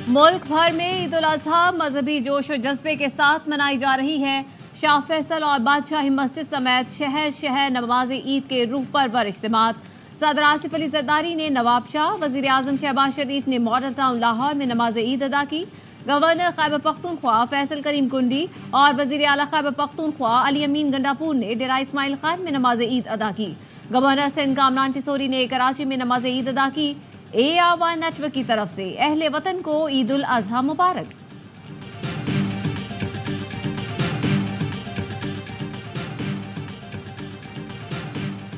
मुल्क भर में ईद उल अजहा मजहबी जोश और जज्बे के साथ मनाई जा रही है। शाह फैसल और बादशाही मस्जिद समेत शहर शहर नमाज ईद के रूह पर इज्तिमात। सदर आसिफ अली जरदारी ने नवाब शाह, वजीर आजम शहबाज शरीफ ने मॉडल टाउन लाहौर में नमाज ईद अदा की। गवर्नर खैबर पख्तूनख्वा फैसल करीम कुंडी और वजीर आला खैबर पख्तूनख्वा अली अमीन गंडापुर ने डेरा इस्माइल खान में नमाज ईद अदा की। गवर्नर सिंध कामरान टिसोरी ने कराची में नमाज ईद अदा की। AR1 नेटवर्क की तरफ से अहले वतन को ईद उल अजहा मुबारक।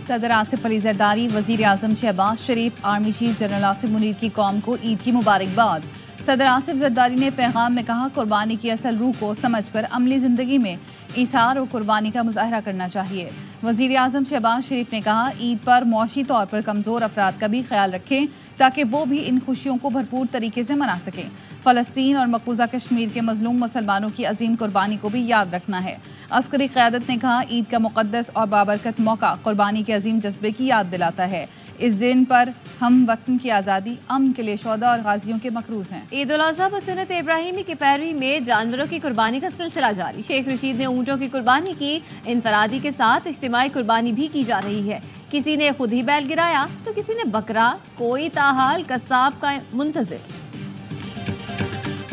सदर आसिफ अली जरदारी, वजीर आजम Shahbaz Sharif, army chief general Asif Munir की कौम को ईद की मुबारकबाद। सदर आसिफ जरदारी ने पैगाम में कहा, कुर्बानी की असल रूह को समझकर अमली जिंदगी में ईसार और कुर्बानी का मुजाहरा करना चाहिए। वजीर आजम शहबाज शरीफ ने कहा, ईद पर मौशी तौर पर कमज़ोर अफराद का भी ख्याल रखें ताकि वो भी इन खुशियों को भरपूर तरीके से मना सकें। फ़लस्तीन और मकबूजा कश्मीर के मजलूम मुसलमानों की अजीम कुर्बानी को भी याद रखना है। अस्करी क़यादत ने कहा, ईद का मुक़द्दस और बाबरकत मौका कुर्बानी के अजीम जज्बे की याद दिलाता है। इस दिन पर हम वतन की आज़ादी, अमन के लिए शोदा और गाजियों के मकरूज हैं। ईद उल अजहा पर सुन्नत इब्राहिमी की पैरवी में जानवरों की कुर्बानी का सिलसिला जारी। शेख रशीद ने ऊँटों की कुर्बानी की। इनफरादी के साथ इज्तिमाई कुर्बानी भी की जा रही है। किसी ने खुद ही बैल गिराया तो किसी ने बकरा, कोई ताहाल कसाब का मुंतजिर।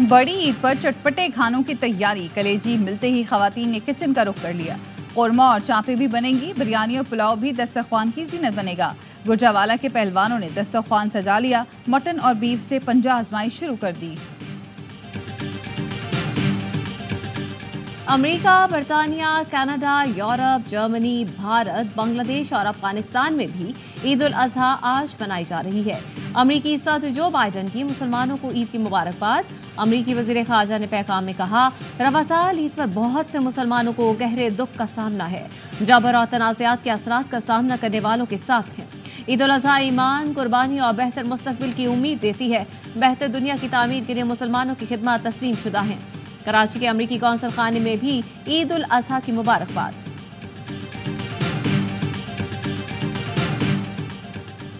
बड़ी ईद पर चटपटे खानों की तैयारी। कलेजी मिलते ही खवातीन ने किचन का रुख कर लिया। कौरमा और चाँपें भी बनेंगी। बिरयानी और पुलाव भी दस्तरख्वान की जीनत बनेगा। गुजरावाला के पहलवानों ने दस्तरख्वान सजा लिया। मटन और बीफ से पंजा आजमाइश शुरू कर दी। अमेरिका, बरतानिया, Canada, Europe, Germany, Bharat, Bangladesh और अफगानिस्तान में भी ईद उल अजहा आज मनाई जा रही है। अमरीकी सदर जो बाइडन की मुसलमानों को ईद की मुबारकबाद। अमरीकी वजीर खारजा ने पैगाम में कहा, रवा साल ईद पर बहुत से मुसलमानों को गहरे दुख का सामना है। जबर और तनाज़ात के असरात का सामना करने वालों के साथ हैं। ईद उल अजहा ईमान, कुर्बानी और बेहतर मुस्तकबिल की उम्मीद देती है। बेहतर दुनिया की तामीर के लिए मुसलमानों की खिदमत तस्लीम शुदा है। कराची के अमरीकी कौंसल खाने में भी ईद उल अजहा की मुबारकबाद।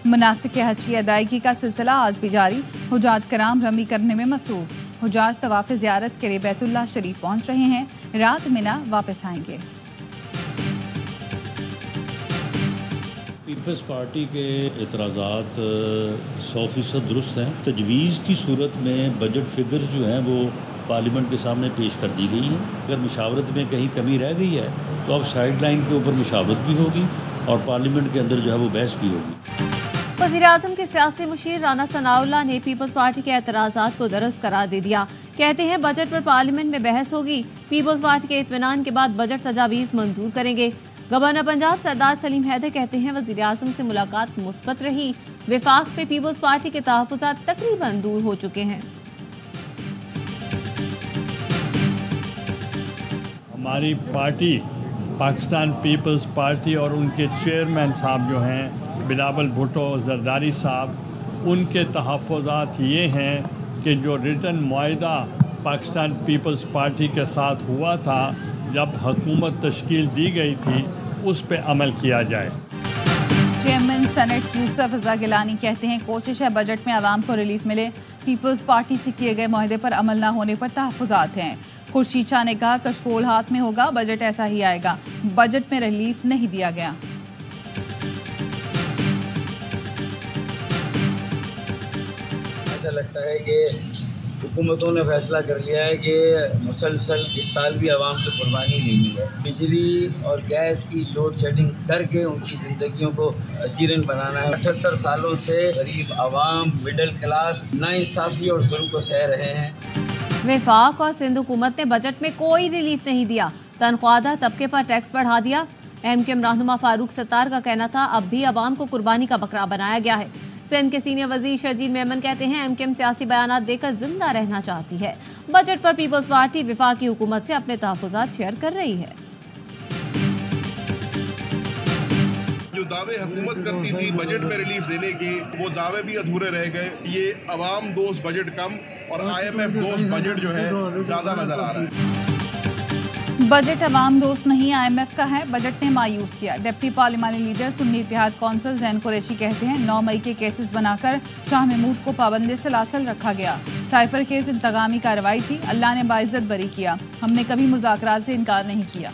मनासिक हज की अदायगी का सिलसिला आज भी जारी। हुजाज कराम रमी करने में मसरूफ। हुजाज तवाफ़ ज़ियारत के लिए बैतुल्लाह शरीफ पहुंच रहे हैं। रात मिना वापस आएंगे। पीपल्स पार्टी के एतराज़ात 100% दुरुस्त हैं। तजवीज़ की सूरत में बजट फिगर्स जो हैं वो पार्लियामेंट के सामने पेश कर दी गई हैं। अगर मुशावरत में कहीं कमी रह गई है तो अब साइड लाइन के ऊपर मुशावरत भी होगी और पार्लियामेंट के अंदर जो है वो बहस भी होगी। वज़ीर आज़म के सियासी मुशीर राना सनाउल्लाह ने पीपल्स पार्टी के एतराज़ात को दुरुस्त करार दे दिया। कहते हैं बजट पर पार्लियामेंट में बहस होगी। पीपल्स पार्टी के इत्मीनान के बाद बजट तजावीज़ मंजूर करेंगे। गवर्नर पंजाब सरदार सलीम हैदर कहते हैं वज़ीर आज़म से मुलाकात मुस्बत रही। विफाक पे पीपल्स पार्टी के तहफ़्फ़ुज़ात तकरीबन दूर हो चुके हैं। हमारी पार्टी पाकिस्तान पीपल्स पार्टी और उनके चेयरमैन साहब जो हैं बिलावल भुट्टो जरदारी साहब, उनके तहफ़्फ़ुज़ात ये हैं कि जो रिटन मुआहिदा पाकिस्तान पीपल्स पार्टी के साथ हुआ था जब हुकूमत तश्कील दी गई थी, उस पर अमल किया जाए। चेयरमैन सेनेट यूसुफ रज़ा गिलानी कहते हैं कोशिश है बजट में आवाम को रिलीफ मिले। पीपल्स पार्टी से किए गए मुआहदे पर अमल न होने पर तहफ़्फ़ुज़ात हैं। खुर्शीद शाह ने कहा, कशकोल हाथ में होगा, बजट ऐसा ही आएगा। बजट में रिलीफ नहीं दिया गया। ऐसा लगता है कि हुकूमतों ने फैसला कर लिया है कि मुसलसल इस साल भी आवाम को कुर्बानी नहीं मिली है। बिजली और गैस की लोड शेडिंग करके उनकी ज़िंदगियों को हसीरन बनाना है। 78 सालों से गरीब आवाम, मिडिल क्लास नाइंसाफ़ी और जुल्म को सह रहे हैं। विफाक और सिंध हुकूमत ने बजट में कोई रिलीफ नहीं दिया। तनख्वाहदार तबके पर टैक्स बढ़ा दिया। MKM रहनुमा फारूक सत्तार का कहना था अब भी आवाम को कुर्बानी का बकरा बनाया गया है। सिंध के सीनियर वजीर शजीद मेमन कहते हैं MKM सियासी बयानात देकर जिंदा रहना चाहती है। बजट पर पीपल्स पार्टी विफाकी हुकूमत से अपने तहफ़्फ़ुज़ात शेयर कर रही है। जो दावे हुकूमत करती थी बजट में रिलीफ देने की, वो दावे भी अधूरे रह गए। ये अवाम दोस्त बजट कम और IMF दोस्त बजट जो है ज्यादा नजर आ रहा है। बजट अवाम दोस्त नहीं IMF का है। बजट ने मायूस किया। डिप्टी पार्लिमानी लीडर सुन्नी इत्तेहाद कौंसिल जैन कुरैशी कहते हैं 9 मई के केसेस बनाकर शाह महमूद को पाबंदी से लासल रखा गया। साइफर केस इंतकामी कार्रवाई थी, अल्लाह ने बाइज्जत बरी किया, हमने कभी मुज़ाकरात से इनकार नहीं किया।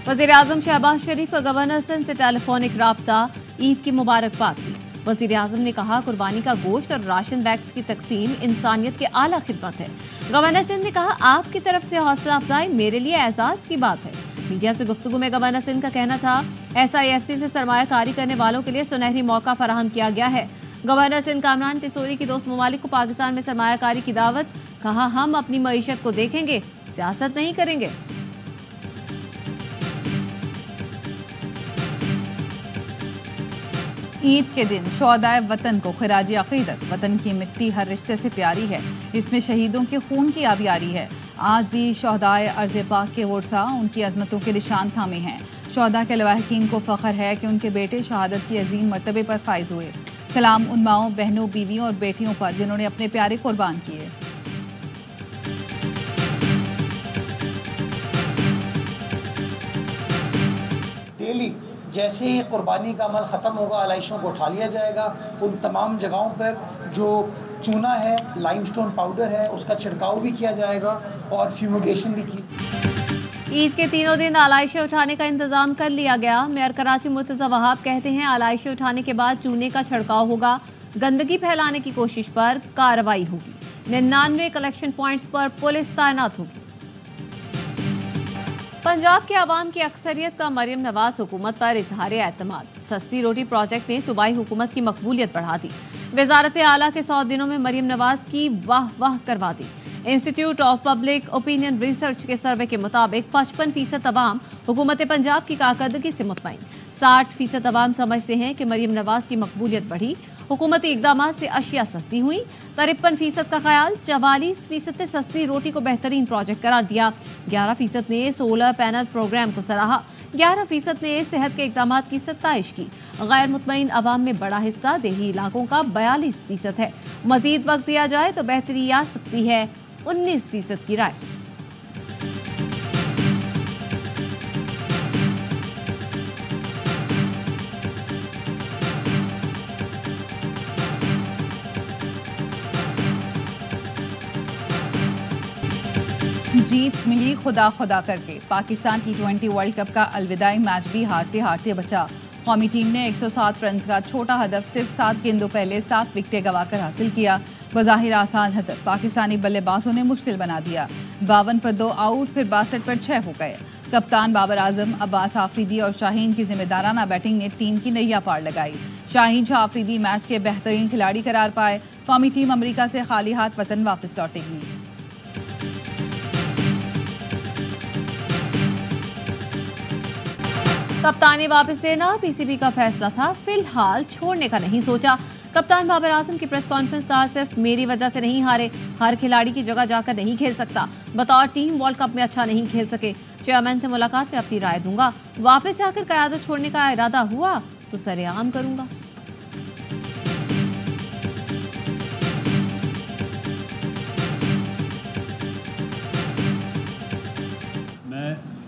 वज़ीर-ए-आज़म शहबाज शरीफ का गवर्नर सिंध से टेलीफोनिक राब्ता, ईद की मुबारकबाद दी। वज़ीर-ए-आज़म ने कहा कुर्बानी का गोश्त और राशन बैग्स की तकसीम इंसानियत की आला खिदमत है। गवर्नर सिंध ने कहा आपकी तरफ से हौसला अफजाई मेरे लिए एजाज की बात है। मीडिया से गुफ्तगू में गवर्नर सिंध का कहना था SIFC से सरमायाकारी करने वालों के लिए सुनहरी मौका फराहम किया गया है। गवर्नर सिंध कामरान टिसोरी की दोस्त ममालिक को पाकिस्तान में सरमायाकारी की दावत, कहा हम अपनी मईशत को देखेंगे, सियासत नहीं करेंगे। ईद के दिन शोहदाए वतन को खिराज अकीदत, वतन की मिट्टी हर रिश्ते से प्यारी है, इसमें शहीदों के खून की आबियारी है। आज भी शोहदाए अर्ज़ पाक के वर्सा उनकी अजमतों के निशान थामे हैं। शोहदा के लवाहिकीन को फ़ख्र है कि उनके बेटे शहादत की अजीम मर्तबे पर फाइज हुए। सलाम उन माओं, बहनों, बीवियों और बेटियों पर जिन्होंने अपने प्यारे कुर्बान किए। डेली जैसे ही कुर्बानी का अमल ख़त्म होगा, आलाइशों को उठा लिया जाएगा। उन तमाम जगहों पर जो चूना है, लाइमस्टोन पाउडर है, उसका छिड़काव भी किया जाएगा और फ्यूमिगेशन भी की। ईद के तीनों दिन आलाइशें उठाने का इंतजाम कर लिया गया। मेयर कराची मुर्तज़ा वहाब कहते हैं आलाइशें उठाने के बाद चूने का छिड़काव होगा, गंदगी फैलाने की कोशिश पर कार्रवाई होगी। 99 कलेक्शन पॉइंट्स पर पुलिस तैनात होगी। पंजाब के अवाम की अक्सरियत का मरियम नवाज हुकूमत पर इजहार एतमाद। सस्ती रोटी प्रोजेक्ट ने सूबाई हुकूमत की मकबूलियत बढ़ा दी। वजारत आला के 100 दिनों में मरियम नवाज की वाह वाह करवा दी। Institute of Public Opinion Research के सर्वे के मुताबिक 55% अवाम हुकूमत पंजाब की कारकर्दगी से मुतमईन। 60% अवाम समझते हैं कि मरियम नवाज की मकबूलियत बढ़ी, हुकूमती इकदामात से अशिया सस्ती हुई। 53% का ख्याल, 44% ने सस्ती रोटी को बेहतरीन प्रोजेक्ट करार दिया। 11% ने सोलर पैनल प्रोग्राम को सराहा। 11% ने सेहत के इकदामात की सत्ताइश की। गैर मुतमईन अवाम में बड़ा हिस्सा देही इलाकों का 42% है। मजीद वक्त दिया जाए तो बेहतरी आ सकती है, 19% की राय। जीत मिली खुदा खुदा करके। पाकिस्तान T20 वर्ल्ड कप का अलविदाई मैच भी हारते हारते बचा। कौमी टीम ने 107 रन का छोटा हदफ सिर्फ 7 गेंदों पहले 7 विकेटें गंवाकर हासिल किया। बज़ाहिर आसान हदफ पाकिस्तानी बल्लेबाजों ने मुश्किल बना दिया। 52 पर 2 आउट, फिर 62 पर 6 हो गए। कप्तान बाबर आजम, अब्बास आफरीदी और शाहीन की जिम्मेदाराना बैटिंग ने टीम की नैया पार लगाई। शाहीन शाह आफरीदी मैच के बेहतरीन खिलाड़ी करार पाए। कौमी टीम अमेरिका से खाली हाथ वतन वापस लौटेगी। कप्तानी वापस लेना PCB का फैसला था, फिलहाल छोड़ने का नहीं सोचा। कप्तान बाबर आजम की प्रेस कॉन्फ्रेंस कहा सिर्फ मेरी वजह से नहीं हारे, हर खिलाड़ी की जगह जाकर नहीं खेल सकता। बतौर टीम वर्ल्ड कप में अच्छा नहीं खेल सके। चेयरमैन से मुलाकात में अपनी राय दूंगा, वापस जाकर क़यादत छोड़ने का इरादा हुआ तो सरेआम करूंगा।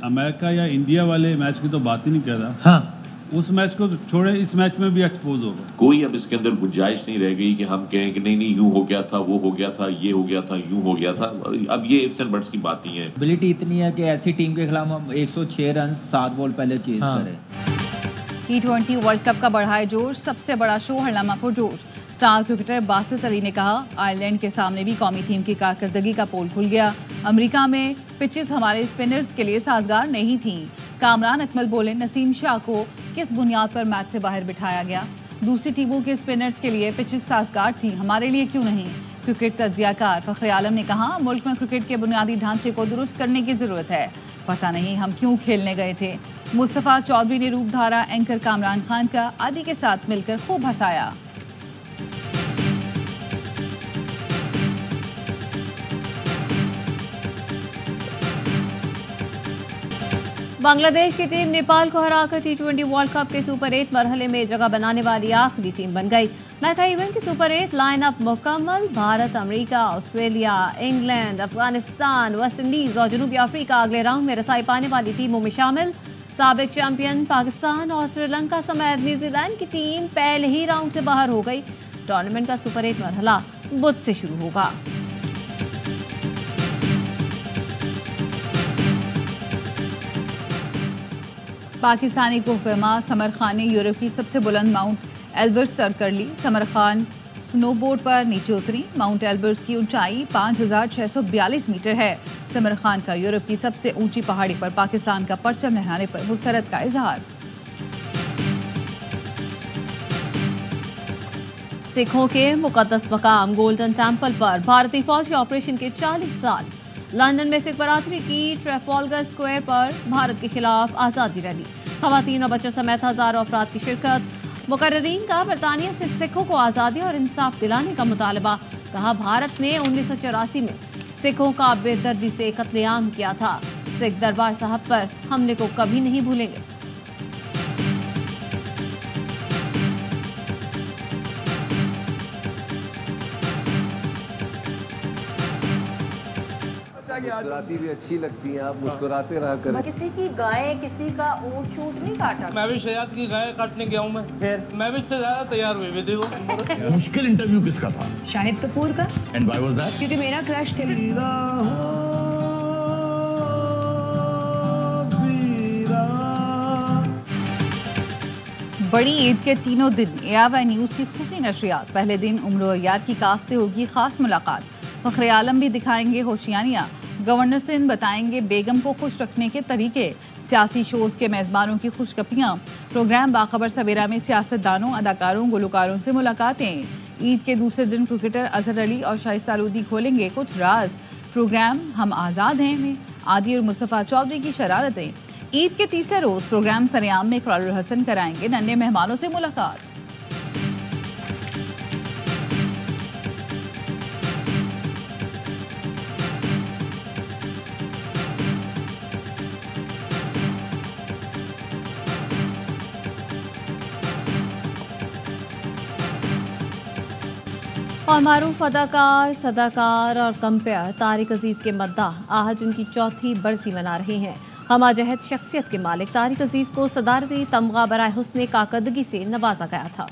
अमेरिका या इंडिया वाले मैच की तो बात ही नहीं कर रहा। हाँ, उस मैच को तो छोड़े, इस मैच में भी एक्सपोज होगा। कोई अब इसके अंदर गुंजाइश नहीं रह गई कि हम कहें कि नहीं यूं हो गया था, वो हो गया था, ये हो गया था, यूं हो गया था। अब ये इफ्स एंड बट्स की बात नहीं है। एबिलिटी इतनी है कि ऐसी टीम के खिलाफ हम 106 रन 7 बॉल पहले चेज करें। T20 वर्ल्ड कप का बढ़ाए जोश, सबसे बड़ा शो हरनामा पुरजोश। स्टार क्रिकेटर बासित अली ने कहा आयरलैंड के सामने भी कौमी टीम की कारकर्दगी का पोल खुल गया। अमेरिका में पिचेस हमारे स्पिनर्स के लिए साजगार नहीं थी। कामरान अकमल बोले नसीम शाह को किस बुनियाद पर मैच से बाहर बिठाया गया। दूसरी टीमों के स्पिनर्स के लिए पिचेस साजगार थी, हमारे लिए क्यों नहीं। क्रिकेट तज्जियाकार फखर आलम ने कहा मुल्क में क्रिकेट के बुनियादी ढांचे को दुरुस्त करने की जरूरत है, पता नहीं हम क्यों खेलने गए थे। मुस्तफ़ा चौधरी ने रूपधारा एंकर कामरान खान का आदि के साथ मिलकर खूब हंसाया। बांग्लादेश की टीम नेपाल को हराकर T20 वर्ल्ड कप के सुपर 8 मरहले में जगह बनाने वाली आखिरी टीम बन गई। मैका इवेंट की सुपर 8 लाइनअप मुकम्मल। Bharat, America, Australia, England, Afghanistan, West Indies और जनूबी अफ्रीका अगले राउंड में रसाई पाने वाली टीमों में शामिल। साबिक चैंपियन पाकिस्तान और श्रीलंका समेत न्यूजीलैंड की टीम पहले ही राउंड से बाहर हो गई। टूर्नामेंट का सुपर 8 मरहला बुध से शुरू होगा। पाकिस्तानी कोहफेमा समर खान ने यूरोप की सबसे बुलंद माउंट एल्बर्ट सर कर ली। समर खान स्नोबोर्ड पर नीचे उतरी। माउंट एल्बर्ट की ऊंचाई 5642 मीटर है। समर खान का यूरोप की सबसे ऊंची पहाड़ी पर पाकिस्तान का परचम लहराने पर मुसरत का इजहार। सिखों के मुकद्दस मकाम गोल्डन टेम्पल पर भारतीय फौज के ऑपरेशन के 40 साल। लंदन में सिख बरादरी की ट्रेफाल्गर स्क्वायर पर भारत के खिलाफ आज़ादी रैली। खवातीन और बच्चों समेत हजारों अफराद की शिरकत। मुकर्ररीन का बरतानिया से सिखों को आज़ादी और इंसाफ दिलाने का मुतालबा। कहा, भारत ने 1984 में सिखों का बेदर्दी से कत्लेआम किया था। सिख दरबार साहब पर हमले को कभी नहीं भूलेंगे। मुस्कुराती भी अच्छी लगती हैं, आप मुस्कुराते रहा करें। किसी की गाय, किसी का ऊँट छूट नहीं काटा। मैं भी शहजाद की गाय काटने गया हूँ। मैं भी इससे ज्यादा तैयार हुए थे वो। मुश्किल इंटरव्यू किसका था? शाहिद कपूर का। And why was that? क्योंकि मेरा क्रश थे। बड़ी ईद के तीनों दिन ARY न्यूज़ की खुशी नशरियात। पहले दिन उम्र अय्यार की कास्ट से होगी खास मुलाकात। फखरे आलम भी दिखाएंगे होशियारियाँ। गवर्नर सिंध बताएंगे बेगम को खुश रखने के तरीके। सियासी शोज़ के मेज़बानों की खुशखबरियाँ। प्रोग्राम बाखबर सवेरा में सियासतदानों, अदाकारों, गुलकारों से मुलाकातें। ईद के दूसरे दिन क्रिकेटर अजहर अली और शाइस्ता लोधी खोलेंगे कुछ राज। प्रोग्राम हम आज़ाद हैं में आदि और मुस्तफ़ा चौधरी की शरारतें। ईद के तीसरे रोज़ प्रोग्राम सरेआम में इकरारुल हसन कराएंगे नन्हे मेहमानों से मुलाकात। और मारूफ अदाकार, सदाकार और कंपेयर तारिक अजीज के मद्दाह आज उनकी चौथी बरसी मना रहे हैं। हमाजहत शख्सियत के मालिक तारिक अजीज को सदारती तमगा बराए हुस्ने काकदगी से नवाजा गया था।